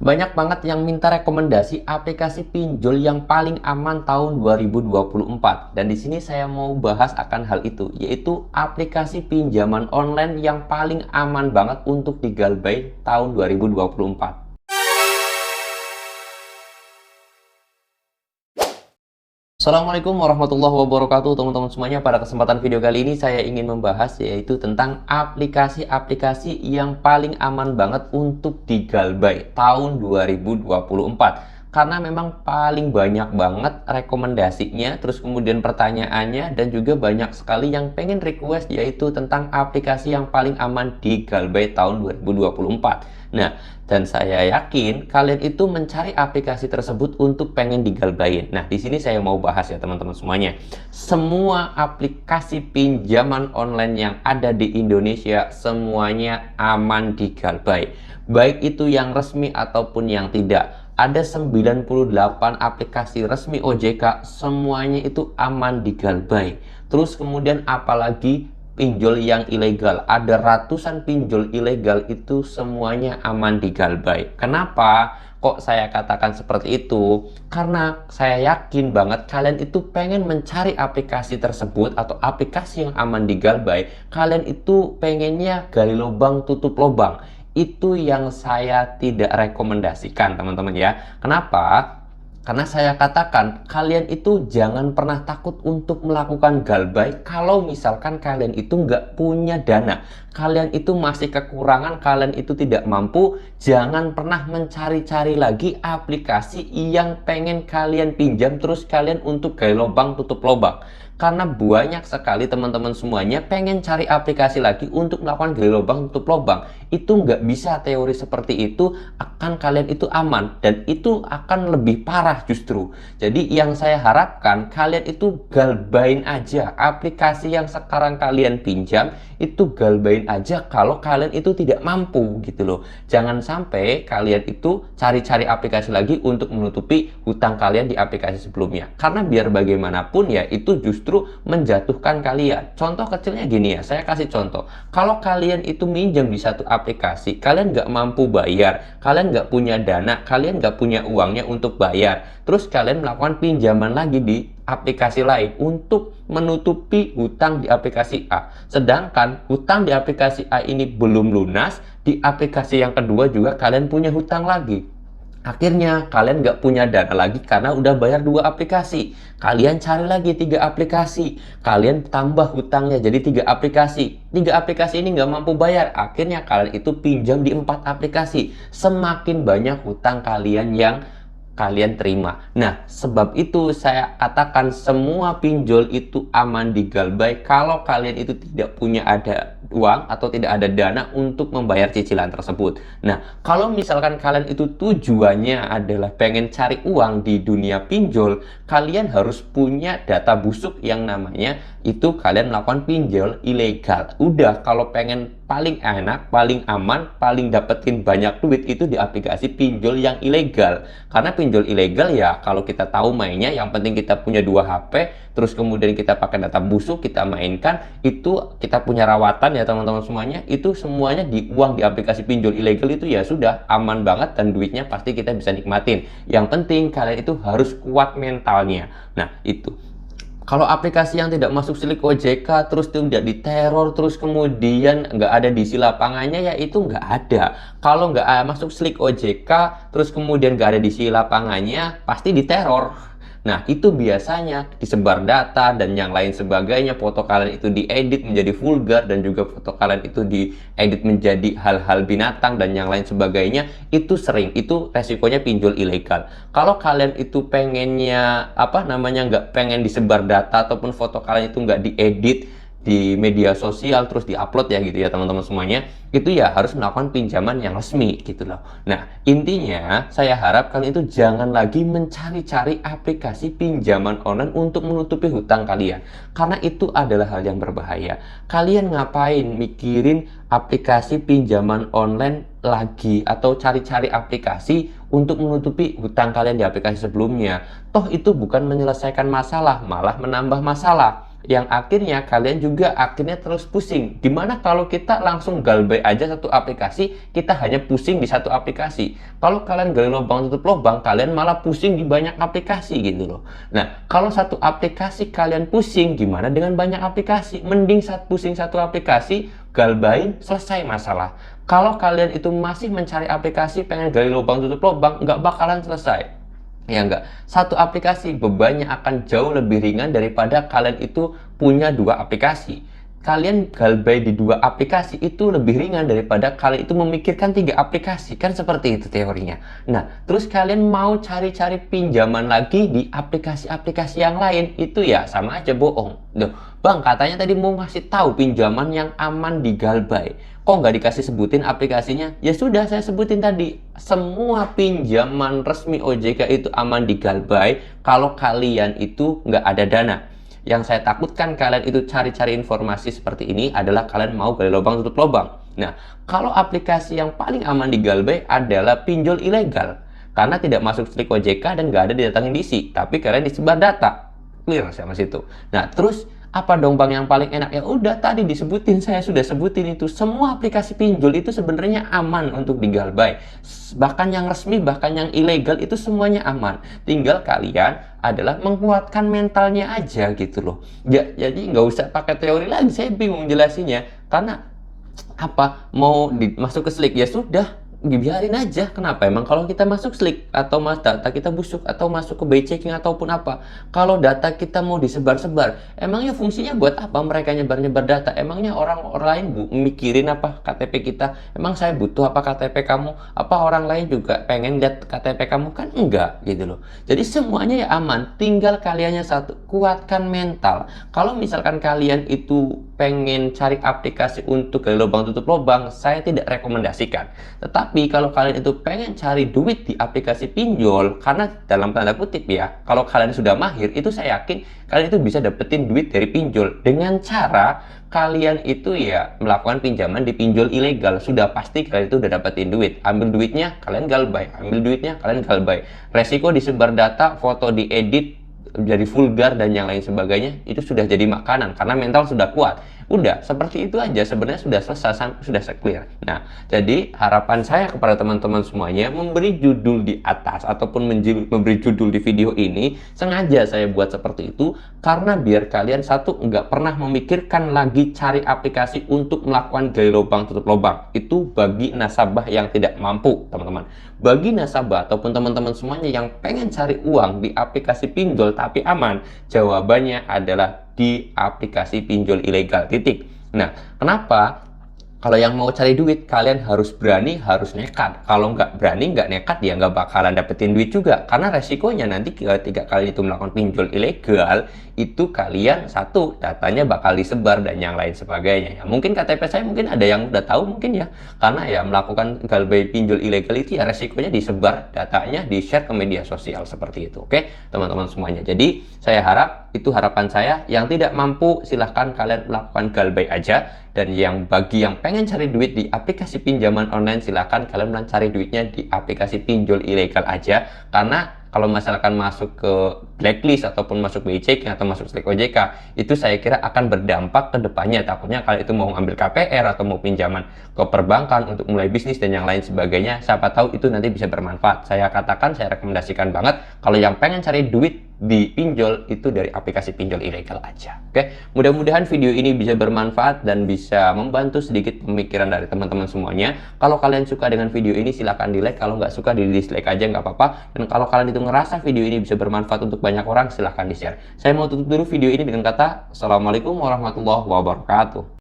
Banyak banget yang minta rekomendasi aplikasi pinjol yang paling aman tahun 2024. Dan di sini saya mau bahas akan hal itu, yaitu aplikasi pinjaman online yang paling aman banget untuk digalbay tahun 2024. Assalamualaikum warahmatullahi wabarakatuh teman-teman semuanya. Pada kesempatan video kali ini saya ingin membahas yaitu tentang aplikasi-aplikasi yang paling aman banget untuk digalbay tahun 2024. Karena memang paling banyak banget rekomendasinya, terus kemudian pertanyaannya, dan juga banyak sekali yang pengen request yaitu tentang aplikasi yang paling aman digalbay tahun 2024. Nah, dan saya yakin kalian itu mencari aplikasi tersebut untuk pengen digalbayin. Nah, di sini saya mau bahas ya teman-teman semuanya. Semua aplikasi pinjaman online yang ada di Indonesia semuanya aman digalbay. Baik itu yang resmi ataupun yang tidak. Ada 98 aplikasi resmi OJK, semuanya itu aman digalbay. Terus kemudian apalagi pinjol yang ilegal, ada ratusan pinjol ilegal, itu semuanya aman digalbay. Kenapa kok saya katakan seperti itu? Karena saya yakin banget kalian itu pengen mencari aplikasi tersebut atau aplikasi yang aman digalbay. Kalian itu pengennya gali lubang tutup lubang. Itu yang saya tidak rekomendasikan teman-teman ya. Kenapa? Karena saya katakan, kalian itu jangan pernah takut untuk melakukan galbay kalau misalkan kalian itu nggak punya dana. Kalian itu masih kekurangan, kalian itu tidak mampu. Jangan pernah mencari-cari lagi aplikasi yang pengen kalian pinjam terus kalian untuk gali lubang tutup lubang. Karena banyak sekali teman-teman semuanya pengen cari aplikasi lagi untuk melakukan gali lubang tutup lubang. Itu nggak bisa teori seperti itu, akan kalian itu aman. Dan itu akan lebih parah justru. Jadi yang saya harapkan kalian itu galbain aja aplikasi yang sekarang kalian pinjam, itu galbain aja kalau kalian itu tidak mampu gitu loh. Jangan sampai kalian itu cari-cari aplikasi lagi untuk menutupi hutang kalian di aplikasi sebelumnya. Karena biar bagaimanapun ya itu justru menjatuhkan kalian. Contoh kecilnya gini ya, saya kasih contoh. Kalau kalian itu minjam di satu aplikasi, kalian nggak mampu bayar, kalian nggak punya dana, kalian nggak punya uangnya untuk bayar, terus kalian melakukan pinjaman lagi di aplikasi lain untuk menutupi hutang di aplikasi A. Sedangkan hutang di aplikasi A ini belum lunas, di aplikasi yang kedua juga kalian punya hutang lagi. Akhirnya kalian nggak punya dana lagi karena udah bayar 2 aplikasi. Kalian cari lagi 3 aplikasi. Kalian tambah hutangnya jadi 3 aplikasi. 3 aplikasi ini nggak mampu bayar. Akhirnya kalian itu pinjam di 4 aplikasi. Semakin banyak hutang kalian yang kalian terima. Nah, sebab itu saya katakan semua pinjol itu aman digalbay kalau kalian itu tidak punya ada uang atau tidak ada dana untuk membayar cicilan tersebut. Nah, kalau misalkan kalian itu tujuannya adalah pengen cari uang di dunia pinjol, kalian harus punya data busuk yang namanya itu kalian melakukan pinjol ilegal. Udah, kalau pengen paling enak, paling aman, paling dapetin banyak duit itu di aplikasi pinjol yang ilegal. Karena pinjol ilegal ya kalau kita tahu mainnya, yang penting kita punya 2 HP, terus kemudian kita pakai data busuk, kita mainkan, itu kita punya rawatan ya teman-teman semuanya, itu semuanya di uang di aplikasi pinjol ilegal itu ya sudah aman banget dan duitnya pasti kita bisa nikmatin. Yang penting kalian itu harus kuat mentalnya. Nah, itu. Kalau aplikasi yang tidak masuk silik OJK, terus tidak diteror, terus kemudian nggak ada di isi lapangannya, ya itu nggak ada. Kalau nggak masuk silik OJK, terus kemudian nggak ada di isi lapangannya, pasti diteror. Nah, itu biasanya disebar data dan yang lain sebagainya. Foto kalian itu diedit menjadi vulgar dan juga foto kalian itu diedit menjadi hal-hal binatang dan yang lain sebagainya. Itu sering, itu resikonya pinjol ilegal. Kalau kalian itu pengennya nggak pengen disebar data ataupun foto kalian itu nggak diedit di media sosial terus diupload ya gitu ya teman-teman semuanya, itu ya harus melakukan pinjaman yang resmi gitu loh. Nah, intinya saya harap kalian itu jangan lagi mencari-cari aplikasi pinjaman online untuk menutupi hutang kalian, karena itu adalah hal yang berbahaya. Kalian ngapain mikirin aplikasi pinjaman online lagi atau cari-cari aplikasi untuk menutupi hutang kalian di aplikasi sebelumnya? Toh itu bukan menyelesaikan masalah, malah menambah masalah. yang akhirnya kalian juga akhirnya terus pusing. Gimana kalau kita langsung galbay aja satu aplikasi, kita hanya pusing di satu aplikasi. Kalau kalian gali lubang tutup lubang, kalian malah pusing di banyak aplikasi gitu loh. Nah, kalau satu aplikasi kalian pusing, gimana dengan banyak aplikasi? Mending saat pusing satu aplikasi, galbain, selesai masalah. Kalau kalian itu masih mencari aplikasi, pengen gali lubang tutup lubang, nggak bakalan selesai. Ya enggak, satu aplikasi bebannya akan jauh lebih ringan daripada kalian itu punya dua aplikasi. Kalian galbay di dua aplikasi itu lebih ringan daripada kalian itu memikirkan tiga aplikasi. Kan seperti itu teorinya. Nah, terus kalian mau cari-cari pinjaman lagi di aplikasi-aplikasi yang lain, itu ya sama aja bohong. Loh, Bang, katanya tadi mau ngasih tahu pinjaman yang aman di galbay. Kok nggak dikasih sebutin aplikasinya? Ya sudah, saya sebutin tadi. Semua pinjaman resmi OJK itu aman di galbay kalau kalian itu nggak ada dana. Yang saya takutkan kalian itu cari-cari informasi seperti ini adalah kalian mau gali lubang tutup lubang. Nah, kalau aplikasi yang paling aman di galbay adalah pinjol ilegal. Karena tidak masuk slik OJK dan nggak ada didatangin DC. Tapi kalian disebar data. Clear sama situ. Nah, terus apa dong Bang yang paling enak? Ya udah, tadi disebutin, saya sudah sebutin itu. Semua aplikasi pinjol itu sebenarnya aman untuk digalbay. Bahkan yang resmi, bahkan yang ilegal itu semuanya aman. Tinggal kalian adalah menguatkan mentalnya aja gitu loh. Ya, jadi nggak usah pakai teori lagi, saya bingung jelasinnya. Karena apa, mau masuk ke slik ya sudah, dibiarin aja. Kenapa emang kalau kita masuk slik atau data kita busuk atau masuk ke by checking ataupun apa, kalau data kita mau disebar-sebar, emangnya fungsinya buat apa mereka nyebar-nyebar data? Emangnya orang lain mikirin apa KTP kita? Emang saya butuh apa KTP kamu? Apa orang lain juga pengen lihat KTP kamu? Kan enggak gitu loh. Jadi semuanya ya aman, tinggal kaliannya satu, kuatkan mental. Kalau misalkan kalian itu pengen cari aplikasi untuk gali lubang tutup lubang, saya tidak rekomendasikan. Tapi kalau kalian itu pengen cari duit di aplikasi pinjol, karena dalam tanda kutip ya, kalau kalian sudah mahir, itu saya yakin kalian itu bisa dapetin duit dari pinjol dengan cara kalian itu ya melakukan pinjaman di pinjol ilegal. Sudah pasti kalian itu udah dapetin duit. Ambil duitnya, kalian galbay. Ambil duitnya, kalian galbay. Resiko disebar data, foto diedit, jadi vulgar dan yang lain sebagainya, itu sudah jadi makanan karena mental sudah kuat. Udah seperti itu aja, sebenarnya sudah selesai, sudah clear. Nah, jadi harapan saya kepada teman-teman semuanya, memberi judul di atas ataupun memberi judul di video ini sengaja saya buat seperti itu karena biar kalian satu nggak pernah memikirkan lagi cari aplikasi untuk melakukan gali lubang tutup lubang. Itu bagi nasabah yang tidak mampu, teman-teman. Bagi nasabah ataupun teman-teman semuanya yang pengen cari uang di aplikasi pinjol tapi aman, jawabannya adalah di aplikasi pinjol ilegal, titik. Nah, kenapa? Kalau yang mau cari duit, kalian harus berani, harus nekat. Kalau nggak berani, nggak nekat, ya nggak bakalan dapetin duit juga. Karena resikonya nanti ketika kalian itu melakukan pinjol ilegal, itu kalian satu, datanya bakal disebar dan yang lain sebagainya. Ya, mungkin KTP saya mungkin ada yang udah tahu mungkin ya. Karena ya melakukan galbay pinjol ilegal itu ya resikonya disebar, datanya di-share ke media sosial seperti itu. Oke, teman-teman semuanya. Jadi, saya harap, itu harapan saya. Yang tidak mampu, silahkan kalian melakukan galbay aja. Dan yang bagi yang pengen cari duit di aplikasi pinjaman online, silahkan kalian cari duitnya di aplikasi pinjol ilegal aja. Karena kalau misalkan masuk ke blacklist ataupun masuk by checking atau masuk slik OJK, itu saya kira akan berdampak ke depannya. Takutnya kalian itu mau ngambil KPR atau mau pinjaman ke perbankan untuk mulai bisnis dan yang lain sebagainya, siapa tahu itu nanti bisa bermanfaat. Saya katakan, saya rekomendasikan banget kalau yang pengen cari duit di pinjol itu dari aplikasi pinjol ilegal aja. Oke, mudah-mudahan video ini bisa bermanfaat dan bisa membantu sedikit pemikiran dari teman-teman semuanya. Kalau kalian suka dengan video ini, silahkan di like. Kalau nggak suka, di dislike aja, nggak apa-apa. Dan kalau kalian itu ngerasa video ini bisa bermanfaat untuk banyak orang, silahkan di share. Saya mau tutup dulu video ini dengan kata Assalamualaikum warahmatullahi wabarakatuh.